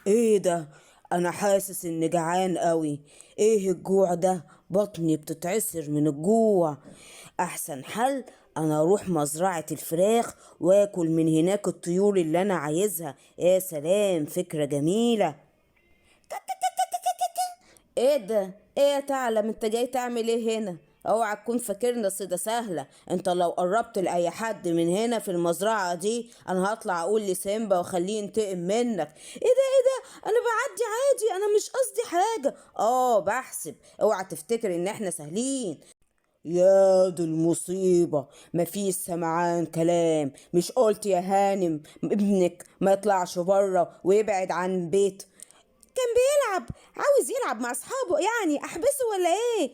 ايه ده؟ انا حاسس اني جعان قوي. ايه الجوع ده؟ بطني بتتعصر من الجوع. احسن حل انا اروح مزرعة الفراخ واكل من هناك الطيور اللي انا عايزها. يا سلام، فكرة جميلة. ايه ده؟ ايه يا ثعلب، انت جاي تعمل ايه هنا؟ اوعى تكون فاكرنا صيدة سهلة. انت لو قربت لاي حد من هنا في المزرعة دي انا هطلع اقول لسيمبا واخليه ينتقم منك. ايه ده؟ انا بعدي عادي، انا مش قصدي حاجة. بحسب. اوعى تفتكر ان احنا سهلين. يا دي المصيبة، مفيش سمعان كلام. مش قلت يا هانم ابنك ما يطلعش بره ويبعد عن البيت؟ كان بيلعب، عاوز يلعب مع اصحابه، يعني احبسه ولا ايه؟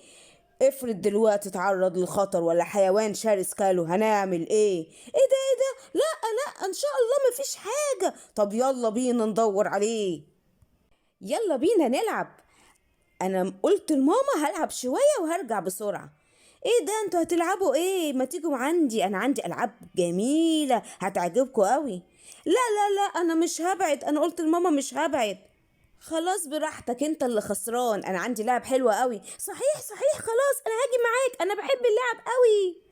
افرض دلوقتي اتعرض لخطر ولا حيوان شرس كاله، هنعمل ايه؟ ايه ده؟ لا ان شاء الله مفيش حاجة. طب يلا بينا ندور عليه. يلا بينا نلعب. انا قلت لماما هلعب شوية وهرجع بسرعة. ايه ده؟ انتوا هتلعبوا ايه؟ ما تيجوا عندي، انا عندي العاب جميلة هتعجبكم قوي. لا انا مش هبعد، انا قلت لماما مش هبعد. خلاص براحتك، انت اللي خسران. انا عندي لعب حلوة قوي. صحيح، خلاص انا هاجي معاك، انا بحب اللعب قوي.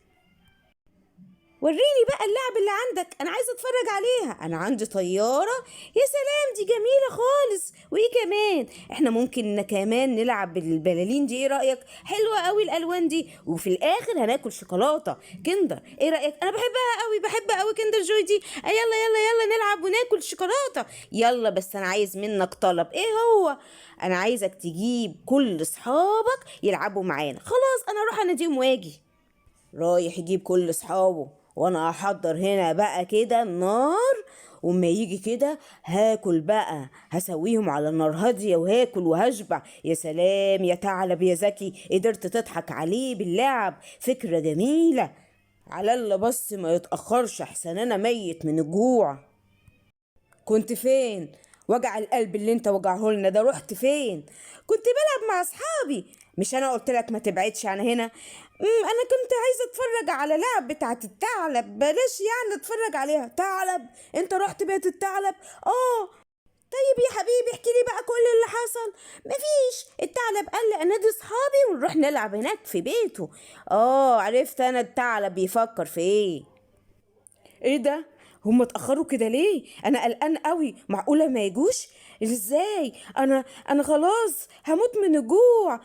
وريني بقى اللعب اللي عندك، انا عايزه اتفرج عليها. انا عندي طياره. يا سلام، دي جميله خالص. وايه كمان؟ احنا ممكن كمان نلعب بالبلالين دي، ايه رايك؟ حلوه قوي الالوان دي. وفي الاخر هناكل شوكولاته كندر، ايه رايك؟ انا بحبها قوي، بحب قوي كندر جوي دي. يلا نلعب وناكل شوكولاته. يلا بس انا عايز منك طلب. ايه هو؟ انا عايزك تجيب كل اصحابك يلعبوا معانا. خلاص انا اروح اناديهم واجي. رايح يجيب كل اصحابه، وانا هحضر هنا بقى كده النار. وما يجي كده هاكل بقى، هسويهم على نار هادية وهاكل وهشبع. يا سلام يا ثعلب يا ذكي، قدرت تضحك عليه باللعب. فكرة جميلة. على الله بس ما يتأخرش، احسن انا ميت من الجوع. كنت فين؟ وجع القلب اللي انت وجعه لنا ده رحت فين؟ كنت بلعب مع اصحابي. مش انا قلت لك ما تبعدش عن هنا؟ انا كنت عايزه اتفرج على لعب بتاعت الثعلب. بلاش يعني اتفرج عليها. ثعلب؟ انت رحت بيت الثعلب؟ اه. طيب يا حبيبي احكي لي بقى كل اللي حصل. مفيش، الثعلب قال لي انادي اصحابي ونروح نلعب هناك في بيته. عرفت انا الثعلب بيفكر في ايه. ايه ده؟ هم اتأخروا كده ليه؟ انا قلقان قوي، معقولة ما يجوش؟ ازاي؟ انا خلاص هموت من الجوع.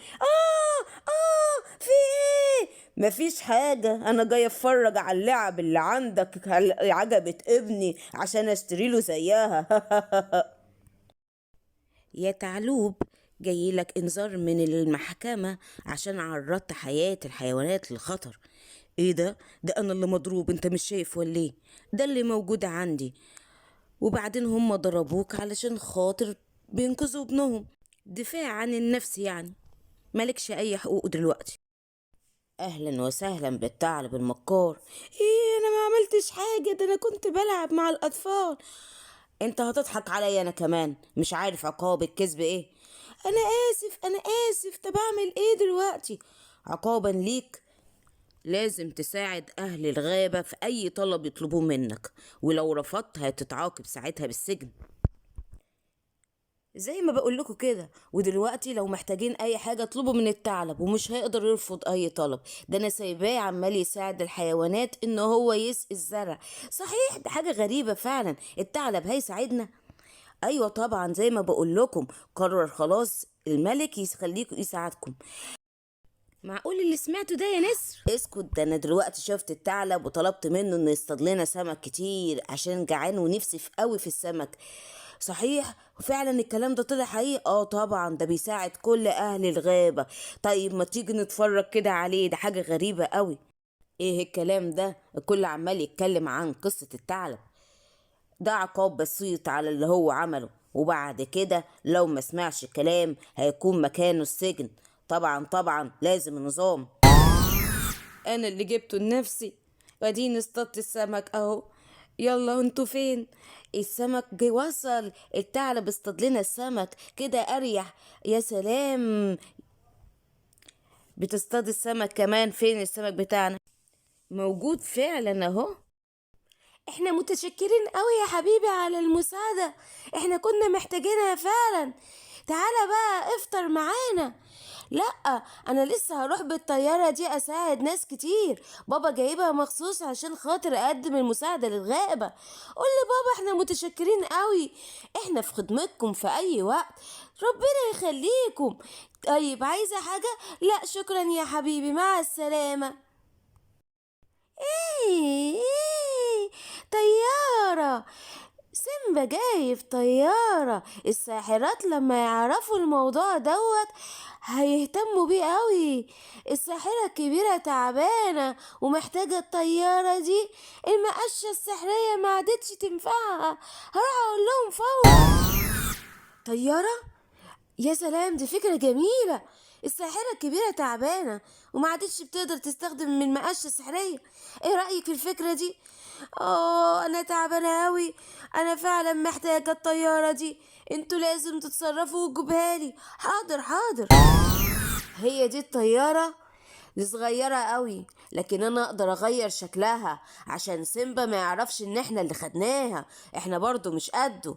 في ايه؟ مفيش حاجة، انا جاي اتفرج على اللعب اللي عندك. هل عجبت ابني عشان اشتري له زيها؟ يا تعلوب، جاي لك انذار من المحكمة عشان عرضت حياة الحيوانات للخطر. ايه ده انا اللي مضروب، انت مش شايف ولا ايه؟ ده اللي موجود عندي. وبعدين هم ضربوك علشان خاطر بينقذوا ابنهم، دفاع عن النفس يعني. مالكش اي حقوق دلوقتي. اهلا وسهلا بالثعلب المكار. ايه، انا ما عملتش حاجة، ده انا كنت بلعب مع الاطفال. انت هتضحك عليا انا كمان؟ مش عارف عقاب الكذب ايه؟ انا انا اسف، طب اعمل ايه دلوقتي؟ عقابا ليك لازم تساعد اهل الغابة في اي طلب يطلبوه منك، ولو رفضت هتتعاقب ساعتها بالسجن. زي ما بقول لكم كده. ودلوقتي لو محتاجين اي حاجة اطلبوا من الثعلب، ومش هيقدر يرفض اي طلب. ده انا سايباه عمال يساعد الحيوانات ان هو يسقي الزرع. صحيح، ده حاجة غريبة فعلا، الثعلب هيساعدنا؟ ايوه طبعا، زي ما بقول لكم قرر خلاص الملك يخليكم يساعدكم. معقول اللي سمعته ده يا نسر؟ اسكت، ده انا دلوقتي شفت الثعلب وطلبت منه انه يصطاد لنا سمك كتير عشان جعان ونفسي في قوي في السمك. صحيح، وفعلا الكلام ده طلع حقيقي. طبعا ده بيساعد كل اهل الغابة. طيب ما تيجي نتفرج كده عليه، ده حاجة غريبة قوي. ايه الكلام ده؟ الكل عمال يتكلم عن قصة الثعلب. ده عقاب بسيط على اللي هو عمله، وبعد كده لو ما سمعش الكلام هيكون مكانه السجن. طبعا لازم نظام. انا اللي جبته لنفسي. واديني اصطدت السمك اهو. يلا انتوا فين؟ السمك جه وصل، الثعلب اصطاد لنا السمك كده اريح. يا سلام. بتصطاد السمك كمان؟ فين السمك بتاعنا؟ موجود فعلا اهو. احنا متشكرين قوي يا حبيبي على المساعدة، احنا كنا محتاجينها فعلا. تعالى بقى افطر معانا. لا، انا لسه هروح بالطيارة دي اساعد ناس كتير، بابا جايبها مخصوص عشان خاطر اقدم المساعدة للغائبة. قول لبابا احنا متشكرين قوي، احنا في خدمتكم في اي وقت، ربنا يخليكم. طيب عايزة حاجة؟ لا شكرا يا حبيبي، مع السلامة. ايه طيارة، سيمبا جاي في طيارة. الساحرات لما يعرفوا الموضوع دوت هيهتموا بيه قوي. الساحرة الكبيرة تعبانة ومحتاجة الطيارة دي، المقشة السحرية ما عادتش تنفعها، هروح اقول لهم فورا. طيارة؟ يا سلام، دي فكرة جميلة. الساحرة الكبيرة تعبانة وما عادتش بتقدر تستخدم من المقاشة السحرية. ايه رأيك في الفكرة دي؟ انا تعبانة اوي، انا فعلا محتاجة الطيارة دي، انتوا لازم تتصرفوا وتجيبها لي. حاضر حاضر. هي دي الطيارة؟ دي صغيرة قوي، لكن انا اقدر اغير شكلها عشان سيمبا ما يعرفش ان احنا اللي خدناها، احنا برضو مش قده.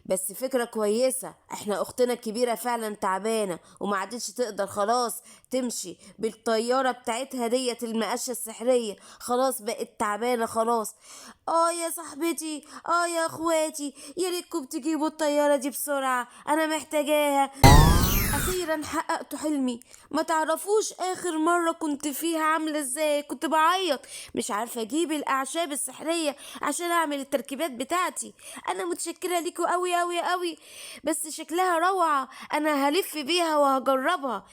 بس فكرة كويسة، احنا اختنا الكبيرة فعلا تعبانة وما عادتش تقدر خلاص تمشي بالطيارة بتاعتها ديت المقاشة السحرية، خلاص بقت تعبانة خلاص. يا صاحبتي، يا اخواتي، يا ريتكم تجيبوا الطيارة دي بسرعة، انا محتاجاها. اخيرا حققت حلمي. ما تعرفوش اخر مرة كنت فيها عاملة ازاي؟ كنت بعيط، مش عارفة اجيب الاعشاب السحرية عشان اعمل التركيبات بتاعتي. انا متشكرة ليكوا قوي قوي قوي، بس شكلها روعة، انا هلف بيها وهجربها.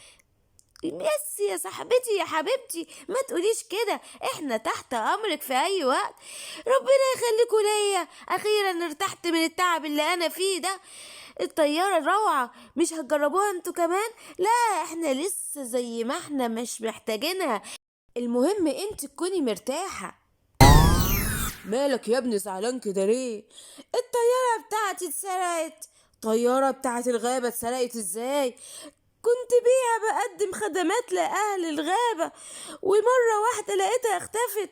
بس يا صاحبتي يا حبيبتي، ما تقوليش كده، احنا تحت امرك في اي وقت. ربنا يخليكوا ليا، اخيرا ارتحت من التعب اللي انا فيه ده. الطيارة روعة، مش هتجربوها انتوا كمان؟ لا احنا لسه زي ما احنا مش محتاجينها، المهم انت تكوني مرتاحة. مالك يا ابني زعلان كده ليه؟ الطيارة بتاعتي اتسرقت. الطيارة بتاعت الغابة اتسرقت ازاي؟ كنت بيها بقدم خدمات لأهل الغابة ومرة واحدة لقيتها اختفت.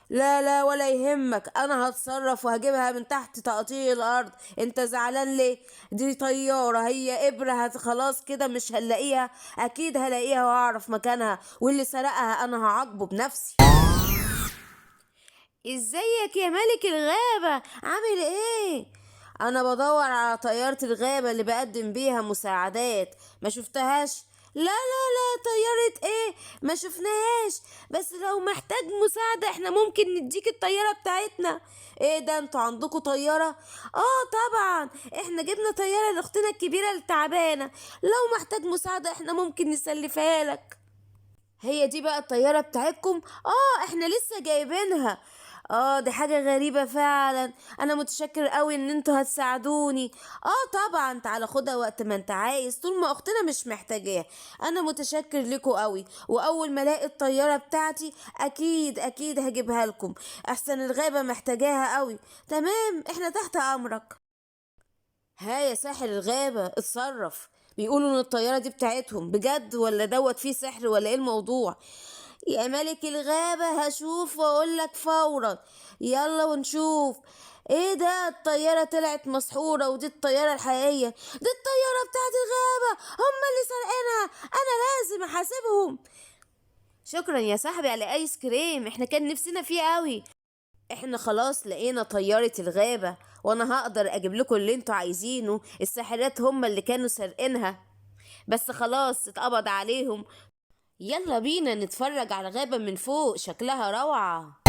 لا لا ولا يهمك، انا هتصرف وهجيبها من تحت تقطيع الارض، انت زعلان ليه؟ دي طيارة، هي ابرة، خلاص كده مش هنلاقيها، اكيد هلاقيها واعرف مكانها، واللي سرقها انا هعاقبه بنفسي. ازيك يا ملك الغابة، عامل ايه؟ انا بدور على طيارة الغابة اللي بقدم بيها مساعدات، ما شفتهاش. لا لا لا، طيارة ايه؟ ما شفناهاش، بس لو محتاج مساعدة احنا ممكن نديك الطيارة بتاعتنا. ايه ده، انتوا عندكوا طيارة؟ طبعا، احنا جبنا طيارة لاختنا الكبيرة التعبانة، لو محتاج مساعدة احنا ممكن نسلفها لك. هي دي بقى الطيارة بتاعتكم؟ احنا لسه جايبينها. دي حاجة غريبة فعلا، انا متشكر قوي ان انتوا هتساعدوني. طبعا، تعالى خدها وقت ما انت عايز، طول ما اختنا مش محتاجاها. انا متشكر لكم قوي، واول ما الاقي الطيارة بتاعتي اكيد اكيد هجيبها لكم، احسن الغابة محتاجاها قوي. تمام، احنا تحت امرك. ها يا ساحر الغابة، اتصرف. بيقولوا ان الطيارة دي بتاعتهم بجد ولا دوت فيه سحر ولا ايه الموضوع؟ يا ملك الغابة هشوف واقولك فورا، يلا ونشوف. ايه ده، الطيارة طلعت مسحورة ودي الطيارة الحقيقية، دي الطيارة بتاعت الغابة، هم اللي سرقينها، انا لازم احاسبهم. شكرا يا صاحبي على ايس كريم، احنا كان نفسنا فيه قوي. احنا خلاص لقينا طيارة الغابة، وانا هقدر اجيب لكم اللي انتوا عايزينه، الساحرات هم اللي كانوا سارقينها، بس خلاص اتقبض عليهم. يلا بينا نتفرج على الغابة من فوق، شكلها روعة.